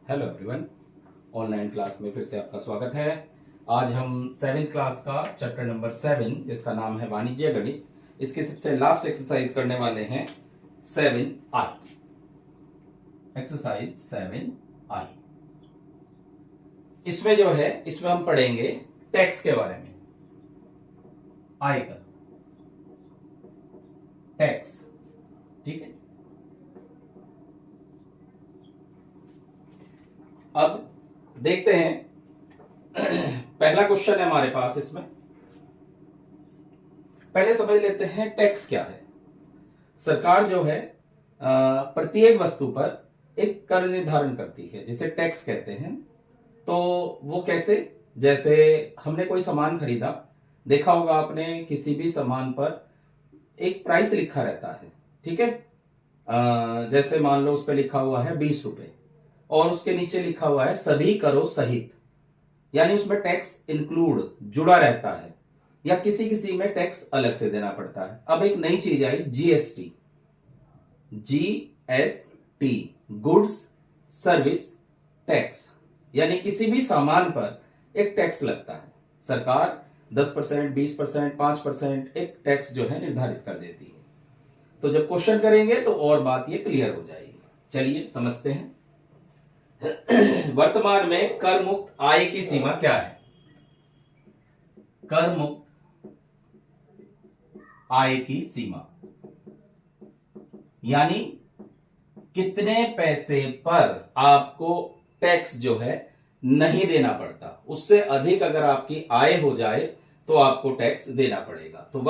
Hello everyone, online class में फिर से आपका स्वागत है। आज हम 7th क्लास का चैप्टर नंबर 7 जिसका नाम है वाणिज्य गणित, इसके सबसे लास्ट एक्सरसाइज करने वाले हैं 7I। Exercise 7I। इसमें जो है इसमें हम पढ़ेंगे टैक्स के बारे में। आयकर, टैक्स, ठीक है। अब देखते हैं पहला क्वेश्चन है हमारे पास। इसमें पहले समझ लेते हैं टैक्स क्या है। सरकार जो है प्रत्येक वस्तु पर एक कर निर्धारण करती है जिसे टैक्स कहते हैं। तो वो कैसे? जैसे हमने कोई सामान खरीदा, देखा होगा आपने किसी भी सामान पर एक प्राइस लिखा रहता है, ठीक है। जैसे मान लो उस पर लिखा हुआ है 20 रुपए और उसके नीचे लिखा हुआ है सभी करों सहित, यानी उसमें टैक्स इंक्लूड जुड़ा रहता है, या किसी किसी में टैक्स अलग से देना पड़ता है। अब एक नई चीज I GST. GST, goods service tax, यानी किसी भी सामान पर एक टैक्स लगता है। सरकार 10%, 20%, 5% एक टैक्स जो है निर्धारित कर देती है। तो जब क्वेश्चन करेंगे तो और बात ये क्लियर हो जाएगी। चलिए समझते हैं। वर्तमान में कर मुक्त आय की सीमा क्या है? कर मुक्त आय की सीमा यानी कितने पैसे पर आपको टैक्स जो है नहीं देना पड़ता। उससे अधिक अगर आपकी आय हो जाए तो आपको टैक्स देना पड़ेगा। तो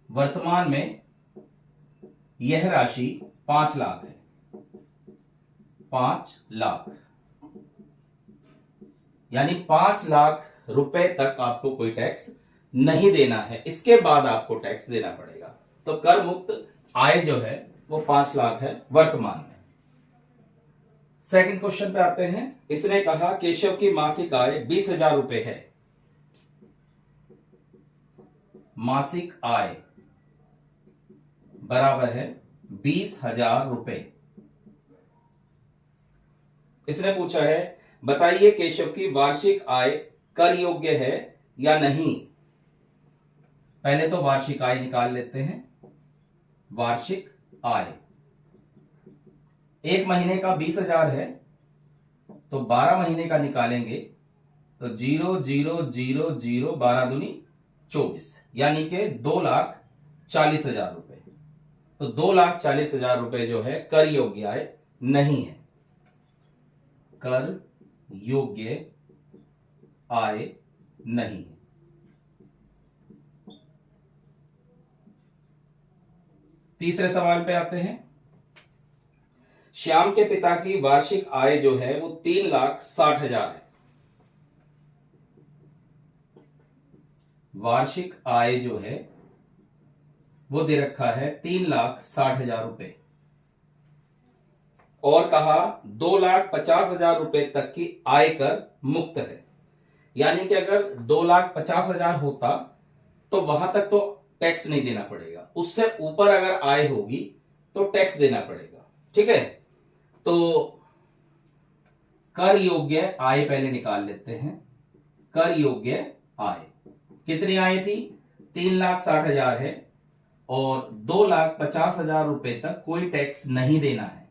वर्तमान में यह राशि 5 लाख है। 5 लाख यानी 5 लाख रुपए तक आपको कोई टैक्स नहीं देना है, इसके बाद आपको टैक्स देना पड़ेगा। तो कर मुक्त आय जो है वो 5 लाख है वर्तमान में। सेकंड क्वेश्चन पे आते हैं। इसने कहा केशव की मासिक आय 20,000 रुपए है। मासिक आय बराबर है 20,000 रुपए। इसने पूछा है बताइए केशव की वार्षिक आय कर योग्य है या नहीं। पहले तो वार्षिक आय निकाल लेते हैं। वार्षिक आय एक महीने का 20,000 है, तो 12 महीने का निकालेंगे तो 0 0 0 0 12 दूनी 24, यानी कि 2,40,000 रुपए। तो 2,40,000 रुपए जो है कर योग्य आय नहीं है। कर योग्य आय नहीं है। तीसरे सवाल पे आते हैं। श्याम के पिता की वार्षिक आय जो है वो 3,60,000 है। वार्षिक आय जो है वो दे रखा है 3,60,000 रुपए, और कहा 2,50,000 रुपए तक की आय कर मुक्त है। यानी कि अगर 2,50,000 होता तो वहां तक तो टैक्स नहीं देना पड़ेगा, उससे ऊपर अगर आय होगी तो टैक्स देना पड़ेगा, ठीक है। तो कर योग्य आय पहले निकाल लेते हैं। कर योग्य आय कितनी आय थी? 3,60,000 है और 2,50,000 रुपए तक कोई टैक्स नहीं देना है,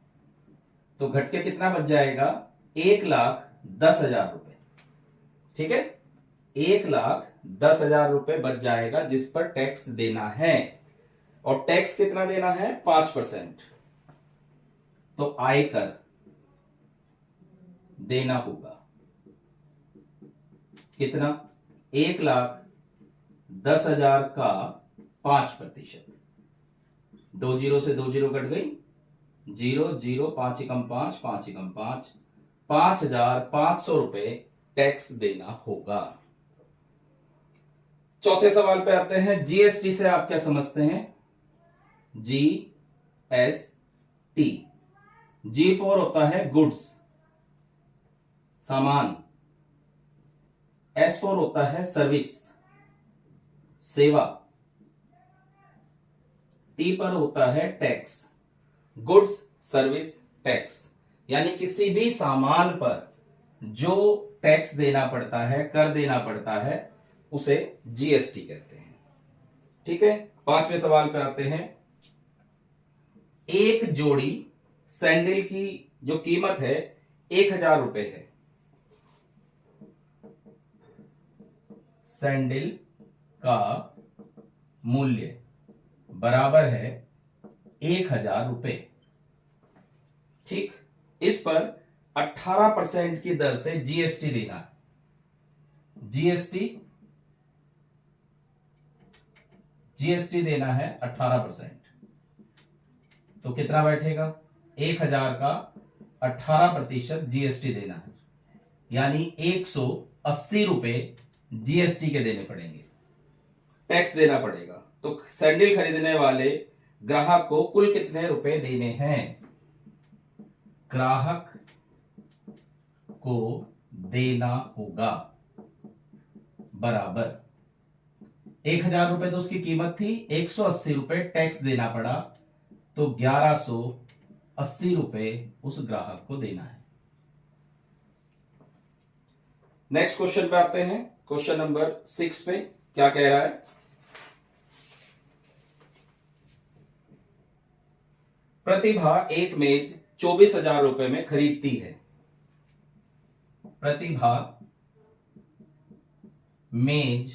तो घट के कितना बच जाएगा? 1,10,000 रुपए, ठीक है। 1,10,000 रुपए बच जाएगा जिस पर टैक्स देना है, और टैक्स कितना देना है? 5%। तो आयकर देना होगा कितना? 1,10,000 का 5%। 2 जीरो से 2 जीरो कट गई, 0 0 5 एकम 5, 5 एकम 5, 5,500 रुपए टैक्स देना होगा। चौथे सवाल पे आते हैं। जीएसटी से आप क्या समझते हैं? जीएसटी, G4 होता है गुड्स, सामान। S4 होता है सर्विस, सेवा। T पर होता है टैक्स, गुड्स सर्विस टैक्स, यानी किसी भी सामान पर जो टैक्स देना पड़ता है, कर देना पड़ता है, उसे जीएसटी कहते हैं। ठीक है, पांचवें सवाल पे आते हैं। एक जोड़ी सैंडल की जो कीमत है 1,000 रुपए है। सैंडल का मूल्य बराबर है 1,000 रुपए। ठीक, इस पर 18% की दर से जीएसटी देना है। जीएसटी देना है 18%। तो कितना बैठेगा? 1,000 का 18% जीएसटी देना है, यानी 180 रुपए जीएसटी के देने पड़ेंगे, टैक्स देना पड़ेगा। तो सैंडल खरीदने वाले ग्राहक को कुल कितने रुपए देने हैं? ग्राहक को देना होगा बराबर 1,000 रुपए तो उसकी कीमत थी, 180 रुपए टैक्स देना पड़ा, तो 1180 रुपए उस ग्राहक को देना है। नेक्स्ट क्वेश्चन पे आते हैं। क्वेश्चन नंबर 6 पे क्या कह रहा है? प्रतिभा एक मेज 24,000 रुपए में खरीदती है। प्रतिभा मेज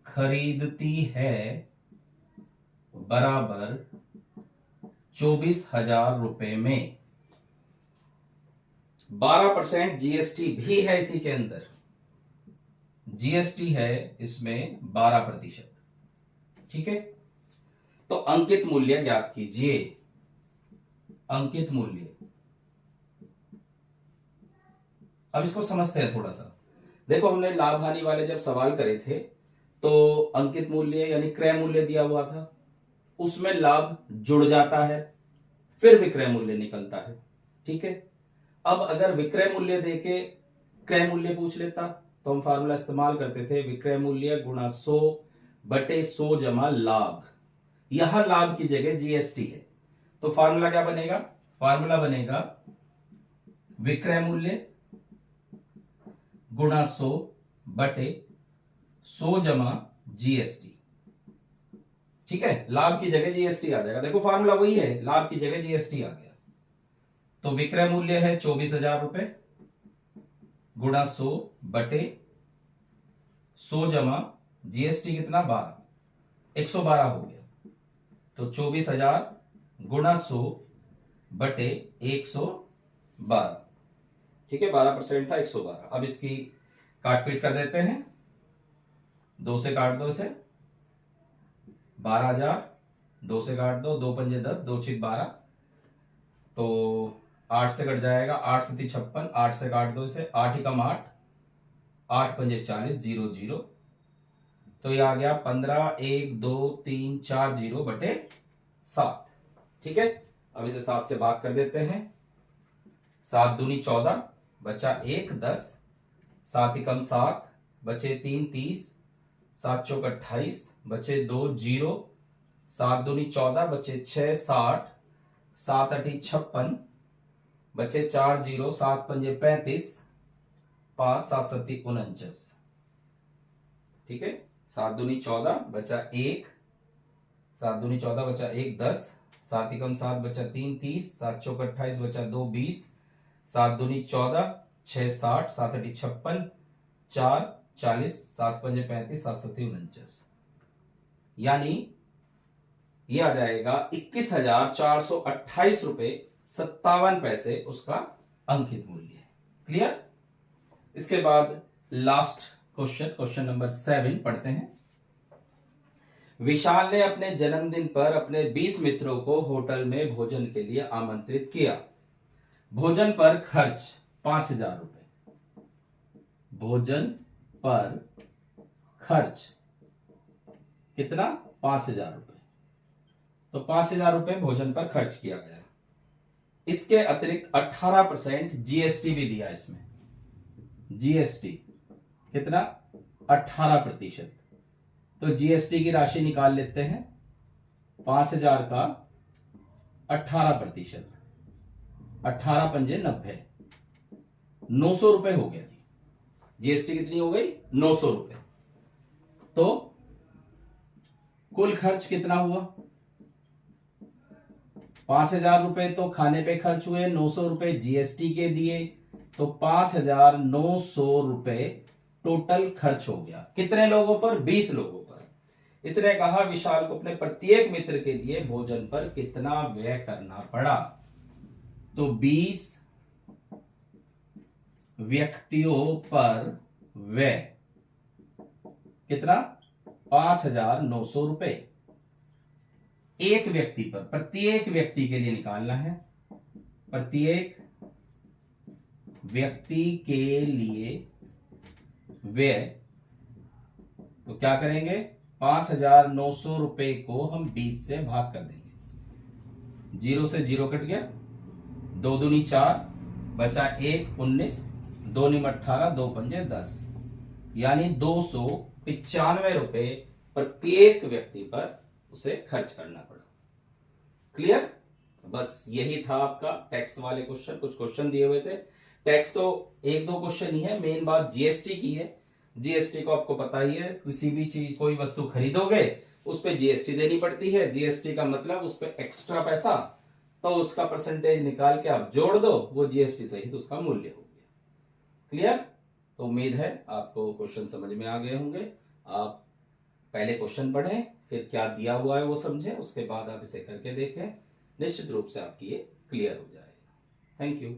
खरीदती है बराबर 24,000 रुपए में। 12% जीएसटी भी है इसी के अंदर, जीएसटी है इसमें 12%। ठीक है, तो अंकित मूल्य ज्ञात कीजिए। अंकित मूल्य, अब इसको समझते हैं थोड़ा सा। देखो, हमने लाभ हानि वाले जब सवाल करे थे तो अंकित मूल्य यानी क्रय मूल्य दिया हुआ था, उसमें लाभ जुड़ जाता है, फिर विक्रय मूल्य निकलता है। ठीक है, अब अगर विक्रय मूल्य देके क्रय मूल्य पूछ लेता तो हम फार्मूला इस्तेमाल करते थे, विक्रय मूल्य गुणा 100 बटे 100 जमा लाभ। यहां लाभ की जगह जीएसटी है, तो फार्मूला क्या बनेगा? फार्मूला बनेगा विक्रय मूल्य गुणा 100 बटे 100 जमा जीएसटी। ठीक है, लाभ की जगह जीएसटी आ जाएगा। देखो फार्मूला वही है, लाभ की जगह जीएसटी आ गया। तो विक्रय मूल्य है 24,000 रुपए गुणा 100 बटे 100 जमा जीएसटी कितना? 12, 112 हो गया। तो 24,000 गुणा 100 बटे 112। ठीक है, 12% था, 112। अब इसकी काटपीट कर देते हैं, 2 से काट दो इसे, 12,000 2 से काट दो, 2 पंजे 10, 2 छिक 12, तो 8 से कट जाएगा, 8 से 56, 8 से काट दो इसे, 8 एकम 8, 8 पंजे 40, 0 0, तो ये आ गया 15, 1 2 3 4 0 बटे 7। ठीक है, अब इसे 7 से भाग कर देते हैं, 7 दूनी 14, बचा 1 10, 7 एकम 7, बचे 3 30, 7 चौक 28, बचे 2 0, 7 दूनी 14, बचे 6 60, 7 अठी 56, बचे 4 0, 7 पंजे 35, 5 7 सत्ती 49। ठीक है, 7 दूनी 14, बचा 1, 7 दूनी 14, बचा 1 10, 7 एकम 7, बचा 3 30, 7 चौक 28, बचा 2 20, 7 दूनी 14, 6 60, 7 अठी 56, 4 40, 7 पंजे 35, 7 सत्ती 49, यानी ये आ जाएगा 21,428 रुपए 57 पैसे उसका अंकित मूल्य है। क्लियर? इसके बाद लास्ट क्वेश्चन, क्वेश्चन नंबर 7 पढ़ते हैं। विशाल ने अपने जन्मदिन पर अपने 20 मित्रों को होटल में भोजन के लिए आमंत्रित किया। भोजन पर खर्च 5,000 रुपए। भोजन पर खर्च कितना? 5,000 रुपए। तो 5,000 रुपए भोजन पर खर्च किया गया। इसके अतिरिक्त 18% जीएसटी भी दिया इसमें। जीएसटी कितना? 18%। तो जीएसटी की राशि निकाल लेते हैं। 5,000 का 18%, 18 पंजे 90, 900 रुपए हो गया जी। जीएसटी कितनी हो गई? 900 रुपए। तो कुल खर्च कितना हुआ? 5,000 रुपए तो खाने पे खर्च हुए, 900 रुपए जीएसटी के दिए, तो 5,900 रुपए टोटल खर्च हो गया। कितने लोगों पर? 20 लोगों पर। इसने कहा विशाल को अपने प्रत्येक मित्र के लिए भोजन पर कितना व्यय करना पड़ा। तो 20 व्यक्तियों पर व्यय कितना? 5,900 रुपए एक व्यक्ति पर। प्रत्येक व्यक्ति के लिए निकालना है, प्रत्येक व्यक्ति के लिए व्यय। तो क्या करेंगे? 5,900 रुपए को हम 20 से भाग कर देंगे। 0 से 0 कट गया, 2 दूनी 4, बचा 1 19, 2 निम 18, 2 पंजे 10, यानी 295 रुपए प्रत्येक व्यक्ति पर उसे खर्च करना पड़ा। क्लियर? बस यही था आपका टैक्स वाले क्वेश्चन। कुछ क्वेश्चन दिए हुए थे। टैक्स तो 1-2 क्वेश्चन ही है, मेन बात जीएसटी की है। जीएसटी को आपको पता ही है, किसी भी चीज कोई वस्तु खरीदोगे उस पे जीएसटी देनी पड़ती है। जीएसटी का मतलब उस पे एक्स्ट्रा पैसा, तो उसका परसेंटेज निकाल के आप जोड़ दो, वो जीएसटी सहित उसका मूल्य हो गया। क्लियर? तो उम्मीद है आपको क्वेश्चन समझ में आ गए होंगे। आप पहले क्वेश्चन पढ़ें, फिर क्या दिया हुआ है वो समझें, उसके बाद आप इसे करके देखें। निश्चित रूप से आपकी ये क्लियर हो जाएगा। Thank you.